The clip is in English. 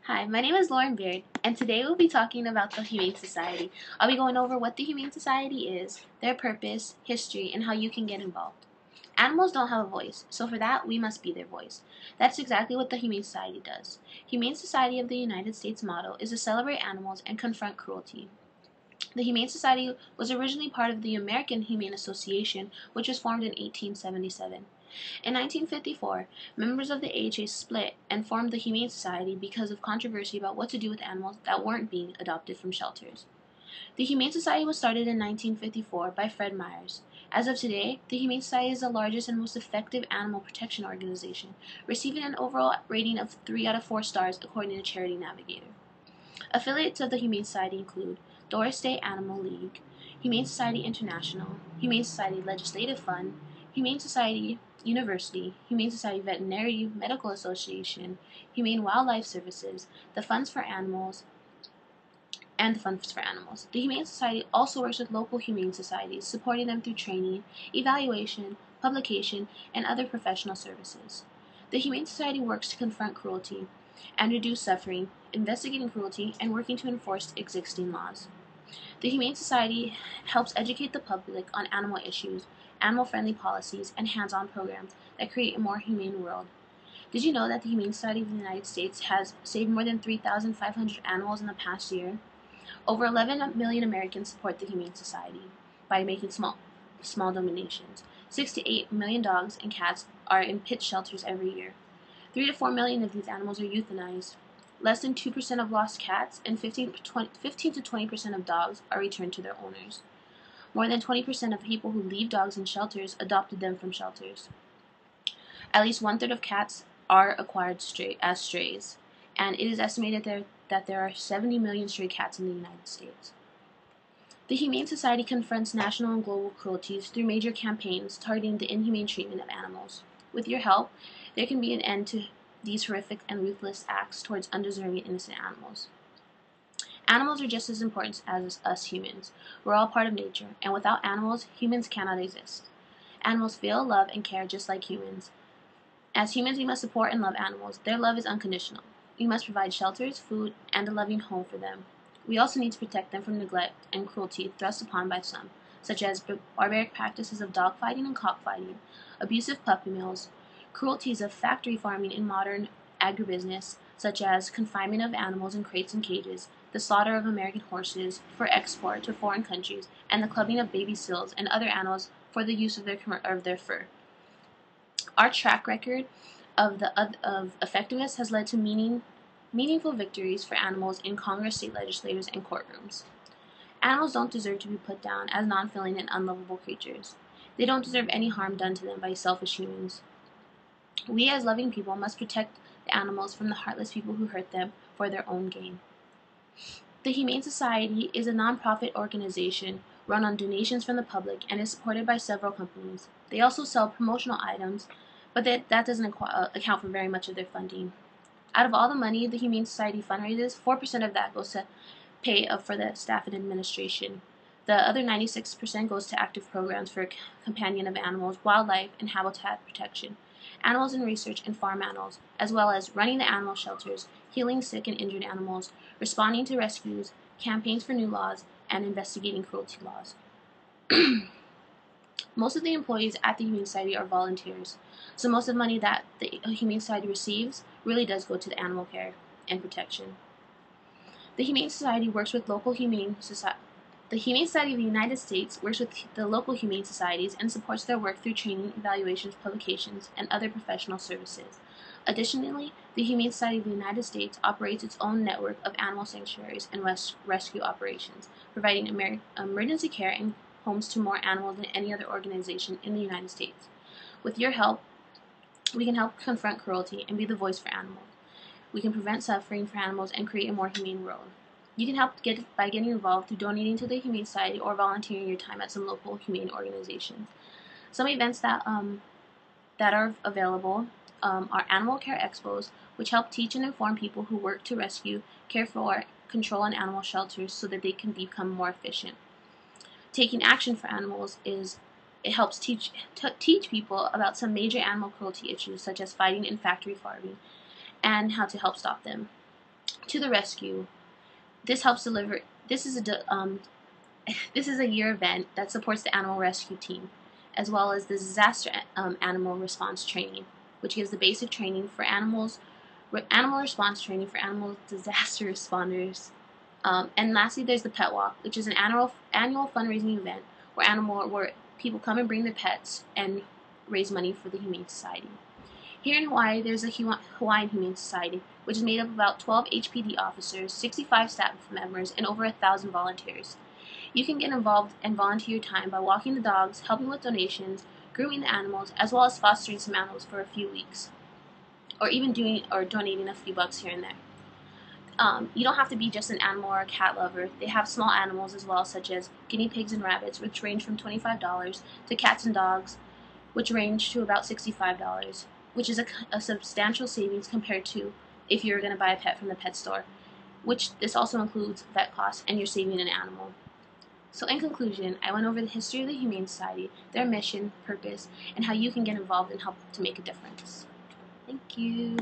Hi, my name is Lauren Beard, and today we'll be talking about the Humane Society. I'll be going over what the Humane Society is, their purpose, history, and how you can get involved. Animals don't have a voice, so for that, we must be their voice. That's exactly what the Humane Society does. Humane Society of the United States motto is to celebrate animals and confront cruelty. The Humane Society was originally part of the American Humane Association, which was formed in 1877. In 1954, members of the AHA split and formed the Humane Society because of controversy about what to do with animals that weren't being adopted from shelters. The Humane Society was started in 1954 by Fred Myers. As of today, the Humane Society is the largest and most effective animal protection organization, receiving an overall rating of 3 out of 4 stars according to Charity Navigator. Affiliates of the Humane Society include Doris Day Animal League, Humane Society International, Humane Society Legislative Fund, Humane Society University, Humane Society Veterinary Medical Association, Humane Wildlife Services, the Funds for Animals, and the Funds for Animals. The Humane Society also works with local humane societies, supporting them through training, evaluation, publication, and other professional services. The Humane Society works to confront cruelty and reduce suffering, investigating cruelty, and working to enforce existing laws. The Humane Society helps educate the public on animal issues, animal-friendly policies, and hands-on programs that create a more humane world. Did you know that the Humane Society of the United States has saved more than 3,500 animals in the past year? Over 11 million Americans support the Humane Society by making small donations. 6 to 8 million dogs and cats are in pit shelters every year. 3 to 4 million of these animals are euthanized. Less than 2% of lost cats and 15 to 20% of dogs are returned to their owners. More than 20% of people who leave dogs in shelters adopted them from shelters. At least one-third of cats are acquired as strays, and it is estimated that there are 70 million stray cats in the United States. The Humane Society confronts national and global cruelties through major campaigns targeting the inhumane treatment of animals. With your help, there can be an end to these horrific and ruthless acts towards undeserving innocent animals. Animals are just as important as us humans. We're all part of nature, and without animals, humans cannot exist. Animals feel, love, and care just like humans. As humans, we must support and love animals. Their love is unconditional. We must provide shelters, food, and a loving home for them. We also need to protect them from neglect and cruelty thrust upon by some, such as barbaric practices of dogfighting and cockfighting, abusive puppy mills, cruelties of factory farming in modern agribusiness, such as confinement of animals in crates and cages, the slaughter of American horses for export to foreign countries, and the clubbing of baby seals and other animals for the use of their fur. Our track record of effectiveness has led to meaningful victories for animals in Congress, state legislators, and courtrooms. Animals don't deserve to be put down as non-feeling and unlovable creatures. They don't deserve any harm done to them by selfish humans. We as loving people must protect the animals from the heartless people who hurt them for their own gain. The Humane Society is a non-profit organization run on donations from the public and is supported by several companies. They also sell promotional items, but that doesn't account for very much of their funding. Out of all the money the Humane Society fundraises, 4% of that goes to pay for the staff and administration. The other 96% goes to active programs for companion of animals, wildlife, and habitat protection, animals in research, and farm animals, as well as running the animal shelters, healing sick and injured animals, responding to rescues, campaigns for new laws, and investigating cruelty laws. Most of the employees at the Humane Society are volunteers, so most of the money that the Humane Society receives really does go to the animal care and protection. The Humane Society works with local Humane Society. The Humane Society of the United States works with the local humane societies and supports their work through training, evaluations, publications, and other professional services. Additionally, the Humane Society of the United States operates its own network of animal sanctuaries and rescue operations, providing emergency care and homes to more animals than any other organization in the United States. With your help, we can help confront cruelty and be the voice for animals. We can prevent suffering for animals and create a more humane world. You can help by getting involved through donating to the Humane Society or volunteering your time at some local humane organizations. Some events that are available are animal care expos, which help teach and inform people who work to rescue, care for, control, and animal shelters so that they can become more efficient. Taking action for animals it helps teach people about some major animal cruelty issues such as fighting and factory farming and how to help stop them. to the rescue. This helps deliver. This is a year event that supports the animal rescue team, as well as the disaster animal response training, which gives the basic training for animal response training for animal disaster responders. And lastly, there's the pet walk, which is an annual fundraising event where people come and bring their pets and raise money for the Humane Society. Here in Hawaii, there's a Hawaiian Humane Society, which is made up of about 12 HPD officers, 65 staff members, and over 1,000 volunteers. You can get involved and volunteer your time by walking the dogs, helping with donations, grooming the animals, as well as fostering some animals for a few weeks, or even donating a few bucks here and there. You don't have to be just an animal or a cat lover. They have small animals as well, such as guinea pigs and rabbits, which range from $25, to cats and dogs, which range to about $65, which is a substantial savings compared to if you're going to buy a pet from the pet store, which this also includes vet costs, and you're saving an animal. So in conclusion, I went over the history of the Humane Society, their mission, purpose, and how you can get involved and help to make a difference. Thank you.